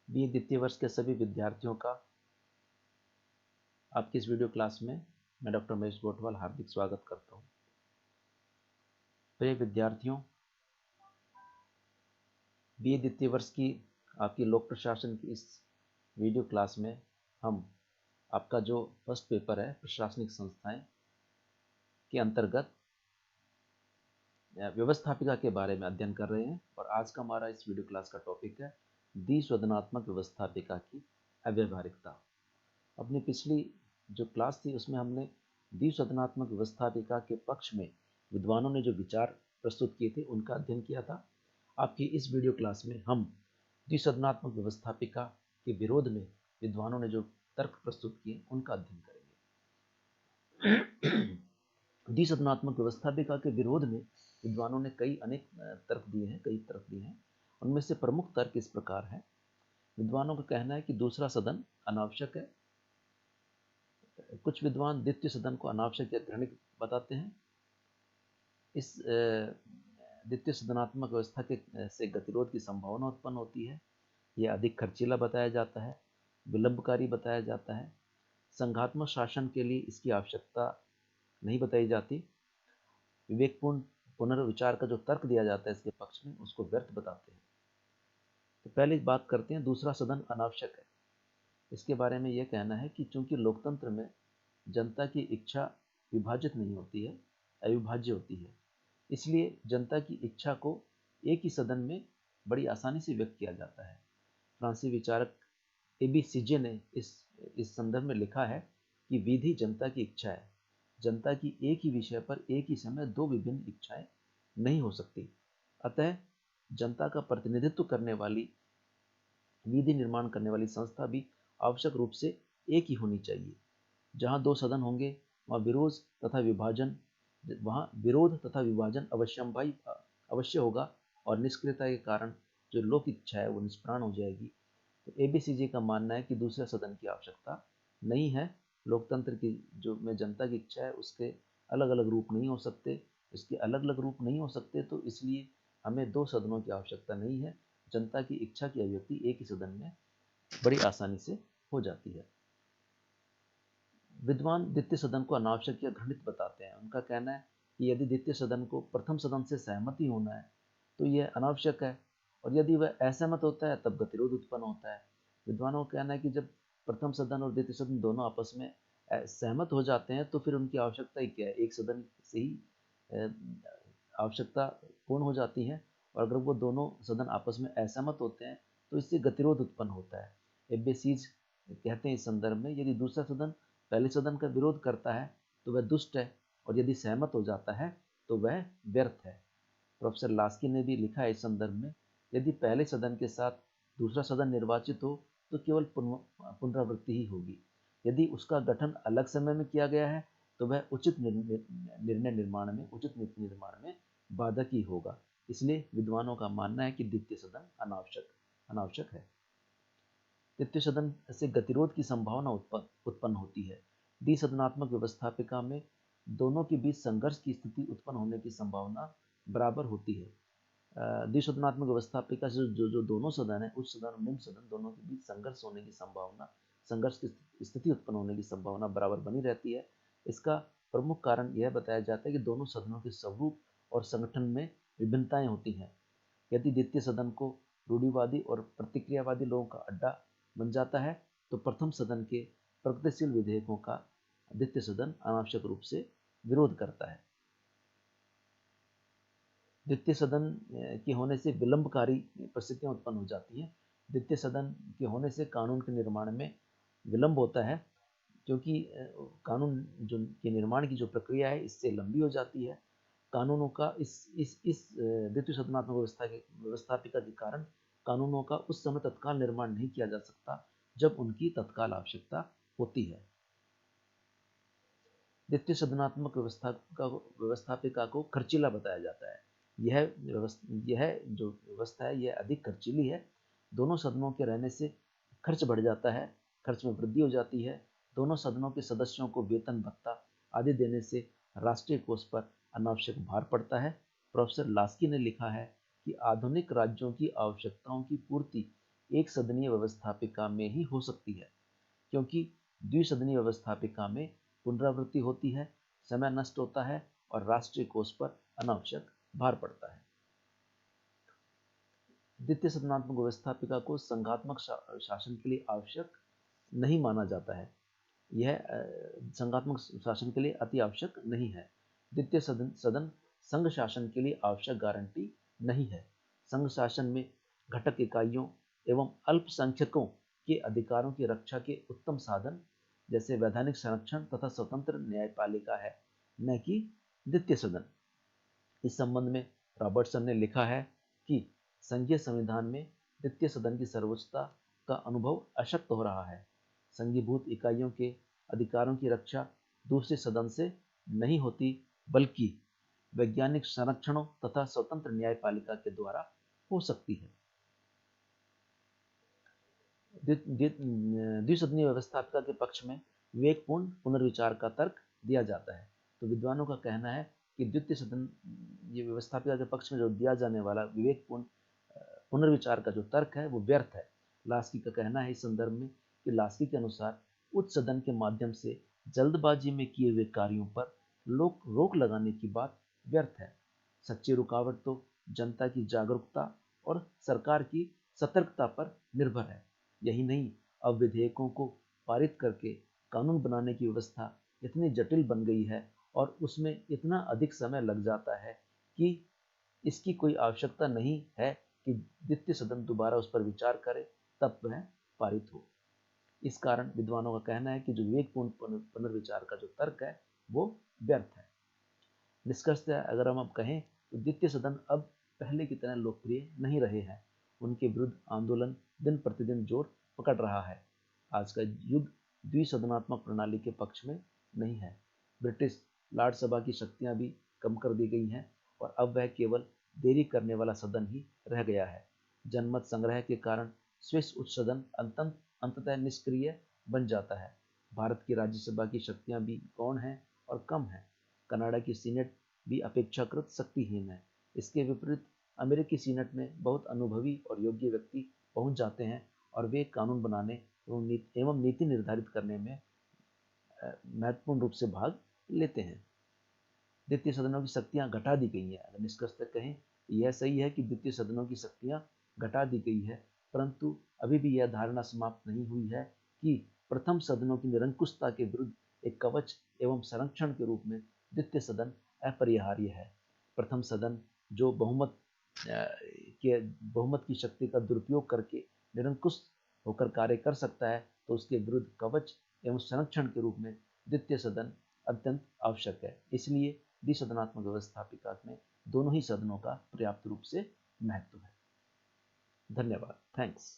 BA द्वितीय वर्ष के सभी विद्यार्थियों का आपकी इस वीडियो क्लास में मैं डॉक्टर महेश गोठवाल हार्दिक स्वागत करता हूँ। प्रिय विद्यार्थियों, बीए द्वितीय वर्ष की आपकी लोक प्रशासन की इस वीडियो क्लास में हम आपका जो फर्स्ट पेपर है प्रशासनिक संस्थाएं के अंतर्गत व्यवस्थापिका के बारे में अध्ययन कर रहे हैं और आज का हमारा इस वीडियो क्लास का टॉपिक है द्विसदनात्मक व्यवस्थापिका की अव्यवहारिकता। अपनी पिछली जो क्लास थी उसमें हमने द्विसदनात्मक व्यवस्थापिका के पक्ष में विद्वानों ने जो विचार प्रस्तुत किए थे उनका अध्ययन किया था। आपकी इस वीडियो क्लास में हम द्विसदनात्मक व्यवस्थापिका के विरोध में विद्वानों ने जो तर्क प्रस्तुत किए उनका अध्ययन करेंगे। द्विसदनात्मक व्यवस्थापिका के विरोध में विद्वानों ने कई तर्क दिए हैं। उनमें से प्रमुख तर्क इस प्रकार है। विद्वानों का कहना है कि दूसरा सदन अनावश्यक है। कुछ विद्वान द्वितीय सदन को अनावश्यक या घृणित बताते हैं। इस द्वितीय सदनात्मक व्यवस्था के से गतिरोध की संभावना उत्पन्न होती है। यह अधिक खर्चीला बताया जाता है, विलंबकारी बताया जाता है। संघात्मक शासन के लिए इसकी आवश्यकता नहीं बताई जाती। विवेकपूर्ण पुनर्विचार का जो तर्क दिया जाता है इसके पक्ष में उसको व्यर्थ बताते हैं। तो पहले बात करते हैं दूसरा सदन अनावश्यक है। इसके बारे में यह कहना है कि चूंकि लोकतंत्र में जनता की इच्छा विभाजित नहीं होती है, अविभाज्य होती है, इसलिए जनता की इच्छा को एक ही सदन में बड़ी आसानी से व्यक्त किया जाता है। फ्रांसीसी विचारक एबी सीजे ने इस संदर्भ में लिखा है कि विधि जनता की इच्छा है। जनता की एक ही विषय पर एक ही समय दो विभिन्न इच्छाएं नहीं हो सकती। अतः जनता का प्रतिनिधित्व करने वाली विधि निर्माण करने वाली संस्था भी आवश्यक रूप से एक ही होनी चाहिए। जहाँ दो सदन होंगे वहाँ विरोध तथा विभाजन अवश्य होगा और निष्क्रियता के कारण जो लोक इच्छा है वो निष्प्राण हो जाएगी। तो एबीसीजी का मानना है कि दूसरे सदन की आवश्यकता नहीं है। लोकतंत्र की जो में जनता की इच्छा है उसके अलग अलग रूप नहीं हो सकते। इसके अलग अलग रूप नहीं हो सकते तो इसलिए हमें दो सदनों की आवश्यकता नहीं है। जनता की इच्छा की अभिव्यक्ति एक ही सदन में बड़ी आसानी से हो जाती है। विद्वान द्वितीय सदन को अनावश्यक या घृणित बताते हैं। उनका कहना है कि यदि द्वितीय सदन को प्रथम सदन से सहमति होना है तो यह अनावश्यक है, और यदि वह असहमत होता है तब गतिरोध उत्पन्न होता है। विद्वानों का कहना है कि जब प्रथम सदन और द्वितीय सदन दोनों आपस में सहमत हो जाते हैं तो फिर उनकी आवश्यकता ही क्या है, एक सदन से ही आवश्यकता पूर्ण हो जाती है। और अगर वो दोनों सदन आपस में असहमत होते हैं तो इससे गतिरोध उत्पन्न होता है। एबेसीज कहते हैं इस संदर्भ में, यदि दूसरा सदन पहले सदन का विरोध करता है तो वह दुष्ट है, और यदि सहमत हो जाता है तो वह व्यर्थ है। प्रोफेसर लास्की ने भी लिखा है इस संदर्भ में, यदि पहले सदन के साथ दूसरा सदन निर्वाचित हो तो केवल पुनरावृत्ति ही होगी। यदि उसका गठन अलग समय में किया गया है तो वह उचित नीति निर्माण में बाधक ही होगा। इसलिए विद्वानों का मानना है कि द्वितीय सदन अनावश्यक है। द्वितीय सदन से गतिरोध की संभावना उत्पन्न होती है। द्विसदनात्मक व्यवस्थापिका में दोनों के बीच संघर्ष की स्थिति उत्पन्न होने की संभावना बराबर होती है। द्विसदनात्मक व्यवस्थापिका से जो दोनों सदन है, उच्च सदन और निम्न सदन, दोनों के बीच संघर्ष की स्थिति उत्पन्न होने की संभावना बराबर बनी रहती है। इसका प्रमुख कारण यह बताया जाता है कि दोनों सदनों के स्वरूप और संगठन में विभिन्नताएं होती हैं। यदि द्वितीय सदन को रूढ़िवादी और प्रतिक्रियावादी लोगों का अड्डा बन जाता है तो प्रथम सदन के प्रगतिशील विधेयकों का द्वितीय सदन अनावश्यक रूप से विरोध करता है। द्वितीय सदन के होने से विलंबकारी परिस्थितियां उत्पन्न हो जाती हैं। द्वितीय सदन के होने से कानून के निर्माण में विलंब होता है, क्योंकि कानून के निर्माण की जो प्रक्रिया है इससे लंबी हो जाती है। कानूनों का इस द्वितीय सदनात्मक व्यवस्थापिका के कारण कानूनों का उस समय तत्काल निर्माण नहीं किया जा सकता जब उनकी तत्काल आवश्यकता होती है। द्वितीय सदनात्मक व्यवस्थापिका को खर्चीला बताया जाता है। यह जो व्यवस्था है यह अधिक खर्चीली है। दोनों सदनों के रहने से खर्च बढ़ जाता है, खर्च में वृद्धि हो जाती है। दोनों सदनों के सदस्यों को वेतन भत्ता आदि देने से राष्ट्रीय कोष पर अनावश्यक भार पड़ता है। प्रोफेसर लास्की ने लिखा है कि आधुनिक राज्यों की आवश्यकताओं की पूर्ति एक सदनीय व्यवस्थापिका में ही हो सकती है, क्योंकि द्विसदनीय व्यवस्थापिका में पुनरावृत्ति होती है, समय नष्ट होता है और राष्ट्रीय कोष पर अनावश्यक भार पड़ता है। द्वितीय सदनात्मक व्यवस्थापिका को संघात्मक शासन के लिए आवश्यक नहीं माना जाता है। यह संघात्मक शासन के लिए अति आवश्यक नहीं है। द्वितीय सदन संघ शासन के लिए आवश्यक गारंटी नहीं है। संघ शासन में घटक इकाइयों एवं अल्पसंख्यकों के अधिकारों की रक्षा के उत्तम साधन जैसे वैधानिक संरक्षण तथा स्वतंत्र न्यायपालिका है, न कि द्वितीय सदन। इस संबंध में रॉबर्टसन ने लिखा है कि संघीय संविधान में द्वितीय सदन की सर्वोच्चता का अनुभव अशक्त हो रहा है। संघीभूत इकाइयों के अधिकारों की रक्षा दूसरे सदन से नहीं होती, बल्कि वैज्ञानिक संरक्षणों तथा स्वतंत्र न्यायपालिका के द्वारा हो सकती है। द्विसदनीय व्यवस्थापिका के पक्ष में विवेकपूर्ण पुनर्विचार का तर्क दिया जाता है। तो विद्वानों का कहना है कि द्वितीय सदन ये व्यवस्थापिका के पक्ष में जो दिया जाने वाला विवेकपूर्ण पुनर्विचार का जो तर्क है वो व्यर्थ है। लास्की का कहना है इस संदर्भ में कि लास्की के अनुसार उच्च सदन के माध्यम से जल्दबाजी में किए हुए कार्यों पर रोक लगाने की बात व्यर्थ है। सच्ची रुकावट तो जनता की जागरूकता और सरकार की सतर्कता पर निर्भर है। यही नहीं, अब विधेयकों को पारित करके कानून बनाने की व्यवस्था इतनी जटिल बन गई है और उसमें इतना अधिक समय लग जाता है कि इसकी कोई आवश्यकता नहीं है कि द्वितीय सदन दोबारा उस पर विचार करे तब वह पारित हो। इस कारण विद्वानों का कहना है कि जो विवेकपूर्ण पुनर्विचार का जो तर्क है वो व्यर्थ है। निष्कर्षतः अगर हम अब कहें तो द्वितीय सदन अब पहले की तरह लोकप्रिय नहीं रहे हैं। उनके विरुद्ध आंदोलन दिन प्रतिदिन जोर पकड़ रहा है। आज का युग द्विसदनात्मक प्रणाली के पक्ष में नहीं है। ब्रिटिश लॉर्ड सभा की शक्तियां भी कम कर दी गई हैं और अब वह केवल देरी करने वाला सदन ही रह गया है। जनमत संग्रह के कारण स्विस उच्च सदन अंततः निष्क्रिय बन जाता है। भारत की राज्यसभा की शक्तियां भी गौण हैं और कम हैं। कनाडा की सीनेट भी अपेक्षाकृत शक्तिहीन है। इसके विपरीत अमेरिकी सीनेट में बहुत अनुभवी और योग्य व्यक्ति पहुंच जाते हैं और वे कानून बनाने एवं नीति निर्धारित करने में महत्वपूर्ण रूप से भाग लेते हैं। द्वितीय सदनों की शक्तियां घटा दी गई हैं। अगर निष्कर्ष तक कहें, यह सही है कि द्वितीय सदनों की शक्तियां घटा दी गई है, परंतु अभी भी यह धारणा समाप्त नहीं हुई है कि प्रथम सदनों की निरंकुशता के विरुद्ध एक कवच एवं संरक्षण के रूप में द्वितीय सदन अपरिहार्य है। प्रथम सदन जो बहुमत की शक्ति का दुरुपयोग करके निरंकुश होकर कार्य कर सकता है, तो उसके विरुद्ध कवच एवं संरक्षण के रूप में द्वितीय सदन अत्यंत आवश्यक है। इसलिए द्विसदनात्मक व्यवस्थापिका में दोनों ही सदनों का पर्याप्त रूप से महत्व है। धन्यवाद। थैंक्स।